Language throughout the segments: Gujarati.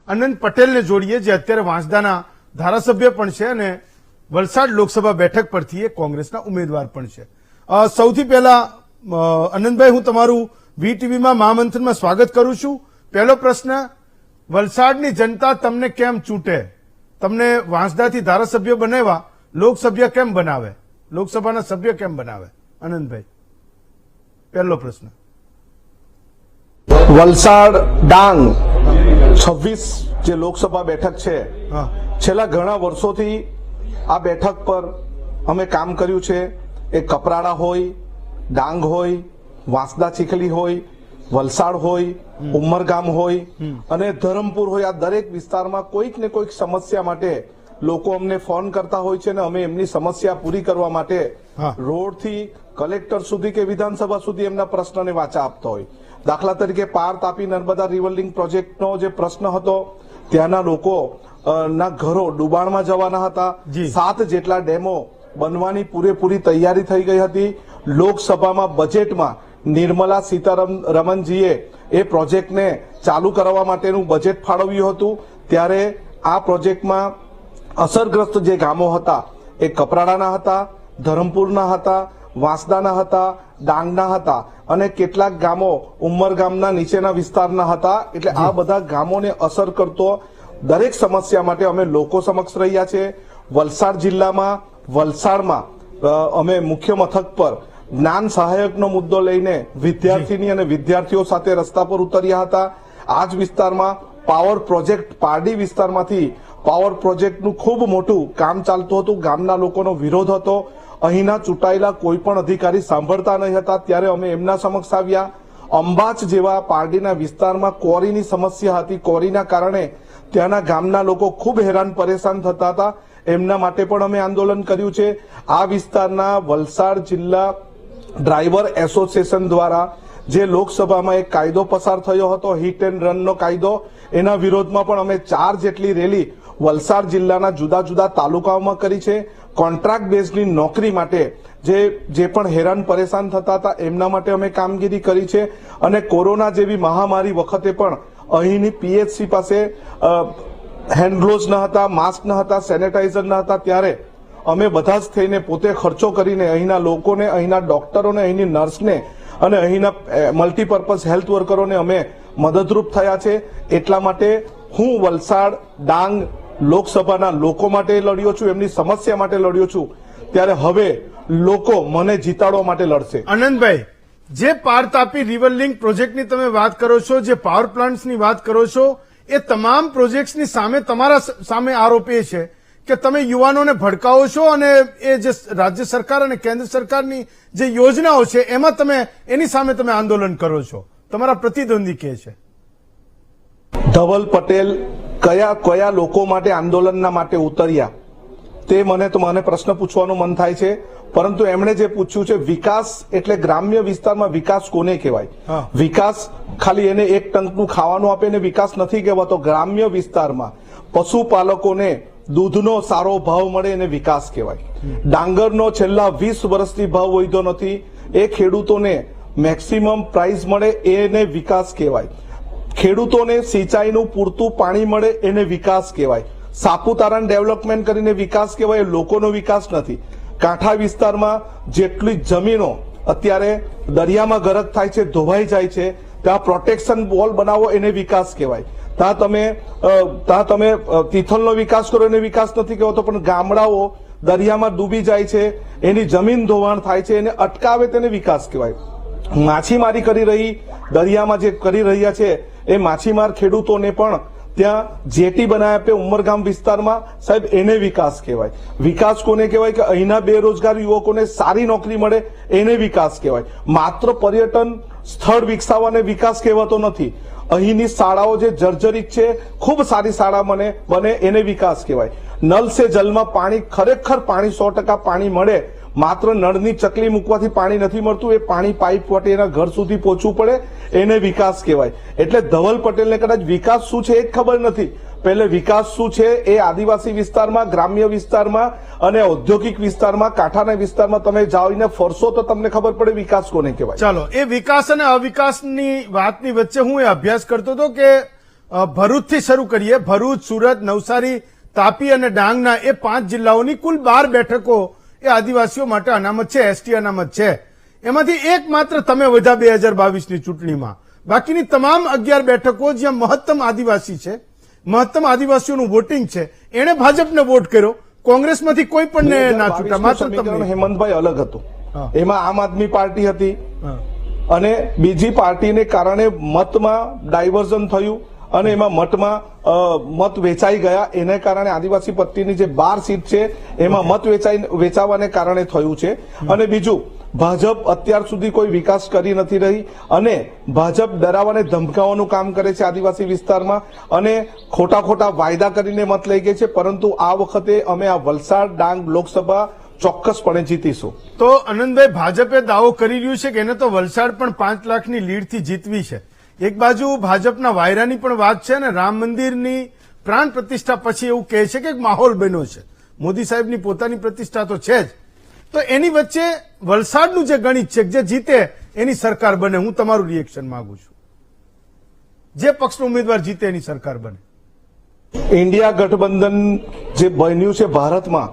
અનંત પટેલને જોડીએ, જે અત્યારે વાંસદાના ધારાસભ્ય પણ છે અને વલસાડ લોકસભા બેઠક પરથી એ કોંગ્રેસના ઉમેદવાર પણ છે. સૌથી પહેલા અનંતભાઈ, હું તમારું વીટીવીમાં મહામંથનમાં સ્વાગત કરું છું. પહેલો પ્રશ્ન, વલસાડની જનતા તમને કેમ ચૂંટે? તમને વાંસદાથી ધારાસભ્ય બનાવ્યા, લોકસભ્ય કેમ બનાવે, લોકસભાના સભ્ય કેમ બનાવે? અનંતભાઈ, પહેલો પ્રશ્ન. વલસાડ ડાંગ 26 જે લોકસભા બેઠક છે, છેલ્લા ઘણા વર્ષોથી આ બેઠક પર અમે કામ કર્યું છે. એ કપરાડા હોય, ડાંગ હોય, વાંસદા ચીખલી હોય, વલસાડ હોય, ઉમરગામ હોય અને ધરમપુર હોય, આ દરેક વિસ્તારમાં કોઈક ને કોઈક સમસ્યા માટે લોકો અમને ફોન કરતા હોય છે અને અમે એમની સમસ્યા પૂરી કરવા માટે રોડથી કલેક્ટર સુધી કે વિધાનસભા સુધી એમના પ્રશ્નને વાચા આપતા હોય. દાખલા તરીકે પાર તાપી નર્મદા રિવર લિંક પ્રોજેક્ટનો જે પ્રશ્ન હતો, ત્યાંના લોકો ના ઘરો ડુબાણમાં જવાના હતા. 7 જેટલા ડેમો બનવાની પૂરેપૂરી તૈયારી થઈ ગઈ હતી. લોકસભામાં બજેટમાં નિર્મલા સીતારમણજીએ એ પ્રોજેક્ટને ચાલુ કરવા માટેનું બજેટ ફાળવ્યું હતું. ત્યારે આ પ્રોજેક્ટમાં અસરગ્રસ્ત જે ગામો હતા એ કપરાડાના હતા, ધરમપુરના હતા, વાંસદાના હતા, ડાંગના હતા અને કેટલાક ગામો ઉમરગામના નીચેના વિસ્તારના હતા. એટલે આ બધા ગામોને અસર કરતો દરેક સમસ્યા માટે અમે લોકો સમક્ષ રહ્યા છે. વલસાડ જિલ્લામાં વલસાડમાં અમે મુખ્ય મથક પર જ્ઞાન સહાયકનો મુદ્દો લઈને વિદ્યાર્થીની અને વિદ્યાર્થીઓ સાથે રસ્તા પર ઉતર્યા હતા. આ જ વિસ્તારમાં પાવર પ્રોજેક્ટ પારડી વિસ્તારમાંથી પાવર પ્રોજેક્ટનું ખૂબ મોટું કામ ચાલતું હતું. ગામના લોકોનો વિરોધ હતો. અહીંના ચૂંટાયેલા કોઈ પણ અધિકારી સાંભળતા નહીં હતા. ત્યારે અમે એમના સમક્ષ આવ્યા. અંબાચ જેવા પારડીના વિસ્તારમાં કોરીની સમસ્યા હતી. કોરીના કારણે ત્યાંના ગામના લોકો ખૂબ હેરાન પરેશાન થતા હતા. એમના માટે પણ અમે આંદોલન કર્યું છે. આ વિસ્તારના વલસાડ જિલ્લા ડ્રાઈવર એસોસિએશન દ્વારા જે લોકસભામાં એક કાયદો પસાર થયો હતો, હિટ એન્ડ રનનો કાયદો, એના વિરોધમાં પણ અમે 4 જેટલી રેલી વલસાડ જિલ્લાના જુદા જુદા તાલુકાઓમાં કરી છે. કોન્ટ્રાક્ટ બેઝની નોકરી માટે જે પણ હેરાન પરેશાન થતા હતા એમના માટે અમે કામગીરી કરી છે. અને કોરોના જેવી મહામારી વખતે પણ અહીંની પીએચસી પાસે હેન્ડ ગ્લોવ્સ ન હતા, માસ્ક ન હતા, સેનેટાઈઝર ન હતા. ત્યારે અમે બધા જ થઈને પોતે ખર્ચો કરીને અહીંના લોકોને, અહીંના ડોક્ટરોને, અહીંની નર્સને અને અહીંના મલ્ટીપર્પઝ હેલ્થ વર્કરોને અમે મદદરૂપ થયા છે. એટલા માટે હું વલસાડ ડાંગ લોકસભાના લોકો માટે લડ્યો છું, એમની સમસ્યા માટે લડ્યો છું. ત્યારે હવે લોકો મને જીતાડવા માટે લડશે. આનંદભાઈ, જે પાર તાપી રિવર લિંક પ્રોજેક્ટની તમે વાત કરો છો, જે પાવર પ્લાન્ટ્સની વાત કરો છો, એ તમામ પ્રોજેક્ટ્સની સામે તમારા સામે આરોપ એ છે કે તમે યુવાનોને ભડકાવો છો અને એ જે રાજ્ય સરકાર અને કેન્દ્ર સરકારની જે યોજનાઓ છે એમાં તમે એની સામે તમે આંદોલન કરો છો. તમારા પ્રતિદ્વંદી કે છે ધવલ પટેલ કયા લોકો માટે આંદોલનના માટે ઉતર્યા તે મને પ્રશ્ન પૂછવાનું મન થાય છે. પરંતુ એમણે જે પૂછ્યું છે, વિકાસ એટલે ગ્રામ્ય વિસ્તારમાં વિકાસ કોને કહેવાય? વિકાસ ખાલી એને એક ટંકનું ખાવાનું આપે ને વિકાસ નથી કહેવાતો. ગ્રામ્ય વિસ્તારમાં પશુપાલકોને દૂધનો સારો ભાવ મળે એને વિકાસ કહેવાય. ડાંગરનો છેલ્લા 20 વર્ષથી ભાવ વધ્યો નથી, એ ખેડૂતોને મેક્સિમમ પ્રાઇસ મળે એને વિકાસ કહેવાય. ખેડૂતોને સિંચાઈનું પૂરતું પાણી મળે એને વિકાસ કહેવાય. સાપુતારાને ડેવલપમેન્ટ કરીને વિકાસ કહેવાય, લોકોનો વિકાસ નથી. કાંઠા વિસ્તારમાં જેટલી જમીનો અત્યારે દરિયામાં ગરક થાય છે, ધોવાઈ જાય છે, ત્યાં પ્રોટેક્શન વોલ બનાવો એને વિકાસ કહેવાય. ત્યાં તમે તિથલનો વિકાસ કરો એને વિકાસ નથી કહેવાતો. પણ ગામડાઓ દરિયામાં ડૂબી જાય છે, એની જમીન ધોવાણ થાય છે, એને અટકાવે તેને વિકાસ કહેવાય. માછીમારી દરિયામાં જે કરી રહ્યા છે એ માછીમાર ખેડૂતોને પણ ત્યાં જેટી બનાવી આપે ઉમરગામ વિસ્તારમાં, સાહેબ એને વિકાસ કહેવાય. વિકાસ કોને કહેવાય કે અહીંના બેરોજગાર યુવકોને સારી નોકરી મળે એને વિકાસ કહેવાય. માત્ર પર્યટન સ્થળ વિકસાવવાને વિકાસ કહેવાતો નથી. અહીંની શાળાઓ જે જર્જરિત છે, ખૂબ સારી શાળા બને એને વિકાસ કહેવાય. નલ સે જલમાં પાણી, ખરેખર પાણી 100% પાણી મળે. માત્ર નળની ચકલી મૂકવાથી પાણી નથી મળતું, એ પાણી પાઇપ વટે એના ઘર સુધી પહોંચવું પડે એને વિકાસ કહેવાય. એટલે ધવલ પટેલને કદાચ વિકાસ શું છે એ જ ખબર નથી. પહેલે વિકાસ શું છે એ આદિવાસી વિસ્તારમાં, ગ્રામ્ય વિસ્તારમાં અને ઔદ્યોગિક વિસ્તારમાં, કાંઠાના વિસ્તારમાં તમે જાઓને ફરશો તો તમને ખબર પડે વિકાસ કોને કહેવાય. ચાલો, એ વિકાસ અને અવિકાસની વાતની વચ્ચે હું એ અભ્યાસ કરતો હતો કે ભરૂચથી શરૂ કરીએ. ભરૂચ, સુરત, નવસારી, તાપી અને ડાંગના એ 5 જિલ્લાઓની કુલ 12 બેઠકો એ આદિવાસીઓ માટે અનામત છે, એસટી અનામત છે. એમાંથી એક માત્ર તમે વધ્યા 2022ની ચૂંટણીમાં. બાકીની તમામ 11 બેઠકો જ્યાં મહત્તમ આદિવાસી છે, મહત્તમ આદિવાસીઓનું વોટિંગ છે, એણે ભાજપને વોટ કર્યો. કોંગ્રેસમાંથી કોઈ પણ ના છૂટા, માત્ર તમે. હેમંતભાઈ અલગ હતું, એમાં આમ આદમી પાર્ટી હતી અને બીજી પાર્ટીને કારણે મતમાં ડાયવર્ઝન થયું અને એમાં મત વેચાઈ ગયા. એને કારણે આદિવાસી પટ્ટીની જે 12 સીટ છે એમાં મત વેચાવાને કારણે થયું છે. અને બીજું, ભાજપ અત્યાર સુધી કોઈ વિકાસ કરી નથી રહી અને ભાજપ ડરાવાને ધમકાવવાનું કામ કરે છે આદિવાસી વિસ્તારમાં અને ખોટા વાયદા કરીને મત લઈ ગઈ છે. પરંતુ આ વખતે અમે આ વલસાડ ડાંગ લોકસભા ચોક્કસપણે જીતીશું. તો આનંદભાઈ, ભાજપે દાવો કરી રહ્યું છે કે એને તો વલસાડ પણ 5 લાખની લીડથી જીતવી છે. એક બાજુ ભાજપના વાયરાની પણ વાત છે અને રામ મંદિરની પ્રાણ પ્રતિષ્ઠા પછી એવું કહે છે કે એક માહોલ બન્યો છે. મોદી સાહેબની પોતાની પ્રતિષ્ઠા તો છે જ. તો એની વચ્ચે વલસાડનું જે ગણિત છે, જે જીતે એની સરકાર બને. હું તમારું રિએક્શન માંગુ છું. જે પક્ષનો ઉમેદવાર જીતે એની સરકાર બને. ઇન્ડિયા ગઠબંધન જે બન્યું છે ભારતમાં,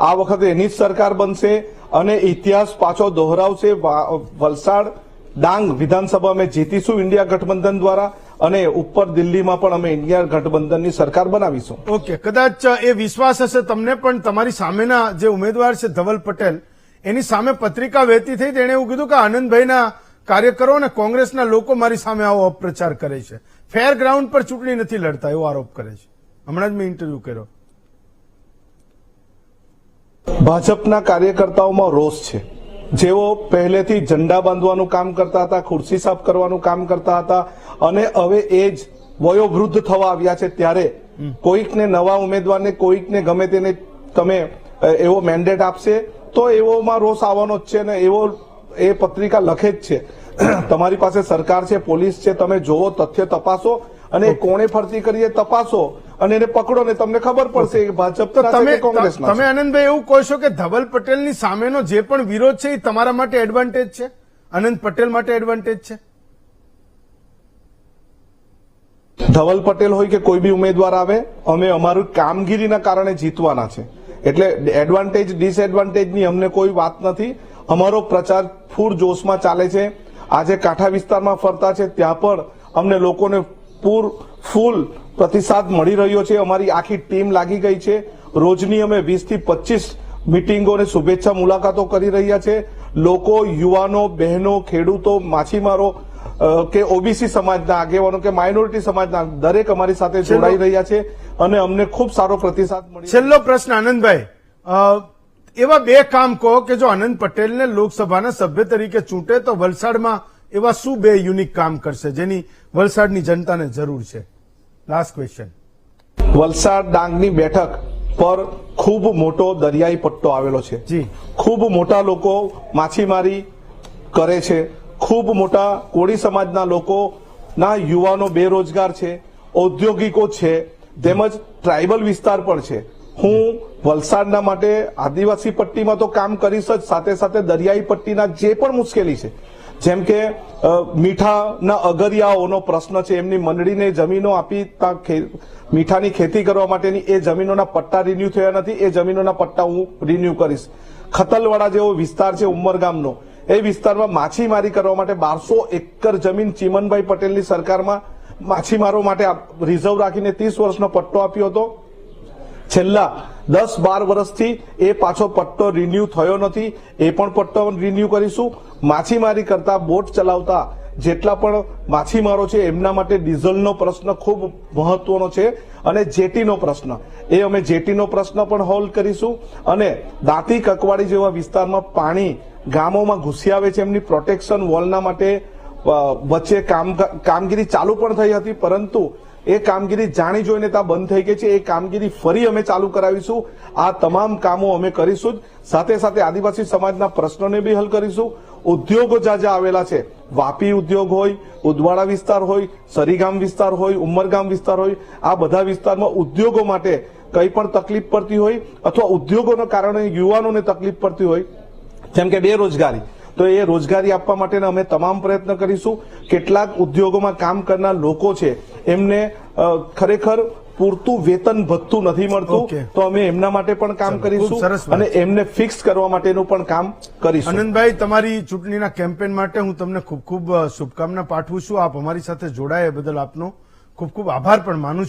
આ વખતે એની જ સરકાર બનશે અને ઇતિહાસ પાછો દોહરાવશે. વલસાડ ડાંગ વિધાનસભા અમે જીતીશું ઇન્ડિયા ગઠબંધન દ્વારા અને ઉપર દિલ્હીમાં પણ અમે ઇન્ડિયા ગઠબંધનની સરકાર બનાવીશું. ઓકે, કદાચ એ વિશ્વાસ હશે તમને, પણ તમારી સામેના જે ઉમેદવાર છે ધવલ પટેલ, એની સામે પત્રિકા વહેતી થઈ. તેણે એવું કીધું કે આનંદભાઈના કાર્યકરો અને કોંગ્રેસના લોકો મારી સામે આવો અપપ્રચાર કરે છે, ફેર ગ્રાઉન્ડ પર ચૂંટણી નથી લડતા, એવો આરોપ કરે છે. હમણાં જ મેં ઇન્ટરવ્યુ કર્યો. ભાજપના કાર્યકર્તાઓમાં રોષ છે. જેઓ પહેલેથી ઝંડા બાંધવાનું કામ કરતા હતા, ખુરશી સાફ કરવાનું કામ કરતા હતા અને હવે એ જ વયોવૃદ્ધ થવા આવ્યા છે, ત્યારે કોઈકને નવા ઉમેદવારને, કોઈકને ગમે તેને તમે એવો મેન્ડેટ આપશે તો એવોમાં રોષ આવવાનો જ છે અને એવો એ પત્રિકા લખે જ છે. તમારી પાસે સરકાર છે, પોલીસ છે, તમે જોવો, તથ્ય તપાસો અને કોણે ફરતી કરીએ તપાસો અને એને પકડો ને તમને ખબર પડશે કે ભાજપ કોંગ્રેસના. તમે આનંદભાઈ એવું કહો છો કે ધવલ પટેલની સામેનો જે પણ વિરોધ છે એ તમારા માટે એડવાન્ટેજ છે, આનંદ પટેલ માટે એડવાન્ટેજ છે? ધવલ પટેલ હોય કે કોઈ બી ઉમેદવાર આવે, અમે અમારું કામગીરીના કારણે જીતવાના છે. એટલે એડવાન્ટેજ ડિસએડવાન્ટેજની અમને કોઈ વાત નથી. અમારો પ્રચાર ફૂલ જોશમાં ચાલે છે. આજે કાંઠા વિસ્તારમાં ફરતા છે ત્યાં પણ અમને લોકોને ફૂલ પ્રતિસાદ મળી રહ્યો છે. અમારી આખી ટીમ લાગી ગઈ છે. રોજની અમે 20 થી 25 મિટિંગો અને શુભેચ્છા મુલાકાતો કરી રહ્યા છે. લોકો, યુવાનો, બહેનો, ખેડૂતો, માછીમારો કે ઓબીસી સમાજના આગેવાનો કે માઇનોરિટી સમાજના દરેક અમારી સાથે જોડાઈ રહ્યા છે અને અમને ખૂબ સારો પ્રતિસાદ મળ્યો. છેલ્લો પ્રશ્ન આનંદભાઈ, એવા 2 કામ કહો કે જો આનંદ પટેલને લોકસભાના સભ્ય તરીકે ચૂંટે તો વલસાડમાં એવા શું 2 યુનિક કામ કરશે જેની વલસાડની જનતાને જરૂર છે? Last question. વલસાડ ડાંગની બેઠક પર ખૂબ મોટો દરિયાઈ પટ્ટો આવેલો છે. જી. ખૂબ મોટા લોકો માછીમારી કરે છે. ખૂબ મોટા કોળી સમાજના લોકોના યુવાનો બેરોજગાર છે, ઔદ્યોગિકો છે, તેમજ ટ્રાઇબલ વિસ્તાર પણ છે. હું વલસાડના માટે આદિવાસી પટ્ટીમાં તો કામ કરીશ જ, સાથે સાથે દરિયાઈ પટ્ટીના જે પણ મુશ્કેલી છે, જેમ કે મીઠાના અગરિયાઓનો પ્રશ્ન છે, એમની મંડળીને જમીનો આપી મીઠાની ખેતી કરવા માટેની એ જમીનોના પટ્ટા રિન્યુ થયા નથી, એ જમીનોના પટ્ટા હું રિન્યુ કરીશ. ખતલવાડા જેવો વિસ્તાર છે ઉમરગામનો, એ વિસ્તારમાં માછીમારી કરવા માટે 1200 એકર જમીન ચીમનભાઈ પટેલની સરકારમાં માછીમારો માટે રિઝર્વ રાખીને 30 વર્ષનો પટ્ટો આપ્યો હતો. છેલ્લા 10-12 વર્ષથી એ પાછો પટ્ટો રિન્યુ થયો નથી, એ પણ પટ્ટો રિન્યુ કરીશું. માછીમારી કરતા, બોટ ચલાવતા જેટલા પણ માછીમારો છે એમના માટે ડીઝલનો પ્રશ્ન ખૂબ મહત્વનો છે અને જેટીનો પ્રશ્ન, એ અમે જેટીનો પ્રશ્ન પણ હોલ્વ કરીશું. અને દાંતી કકવાડી જેવા વિસ્તારમાં પાણી ગામોમાં ઘૂસી આવે છે, એમની પ્રોટેક્શન વોલના માટે વચ્ચે કામગીરી ચાલુ પણ થઈ હતી, પરંતુ એ કામગીરી જાણી જોઈને ત્યાં બંધ થઈ ગઈ છે. એ કામગીરી ફરી અમે ચાલુ કરાવીશું. આ તમામ કામો અમે કરીશું જ. સાથે સાથે આદિવાસી સમાજના પ્રશ્નોને બી હલ કરીશું. ઉદ્યોગો જ્યાં જ્યાં આવેલા છે, વાપી ઉદ્યોગ હોય, ઉદવાડા વિસ્તાર હોય, સરીગામ વિસ્તાર હોય, ઉમરગામ વિસ્તાર હોય, આ બધા વિસ્તારમાં ઉદ્યોગો માટે કંઈ પણ તકલીફ પડતી હોય અથવા ઉદ્યોગોના કારણે યુવાનોને તકલીફ પડતી હોય, જેમ કે બેરોજગારી, તો એ રોજગારી આપવા માટેના અમે તમામ પ્રયત્ન કરીશું. કેટલાક ઉદ્યોગોમાં કામ કરનાર લોકો છે એમને ખરેખર પૂરતું વેતન ભથ્થું નથી મળતું, ઓકે. તો અમે એમના માટે પણ કામ ખૂબ સરસ કરીશું વાત. અને એમને ફિક્સ કરવા માટેનું પણ કામ કરીશું. આનંદભાઈ, તમારી ચૂંટણીના કેમ્પેન માટે હું તમને ખૂબ ખૂબ શુભકામના પાઠવું છું. આપ અમારી સાથે જોડાયા એ બદલ આપનો ખૂબ ખૂબ આભાર પણ માનું છું.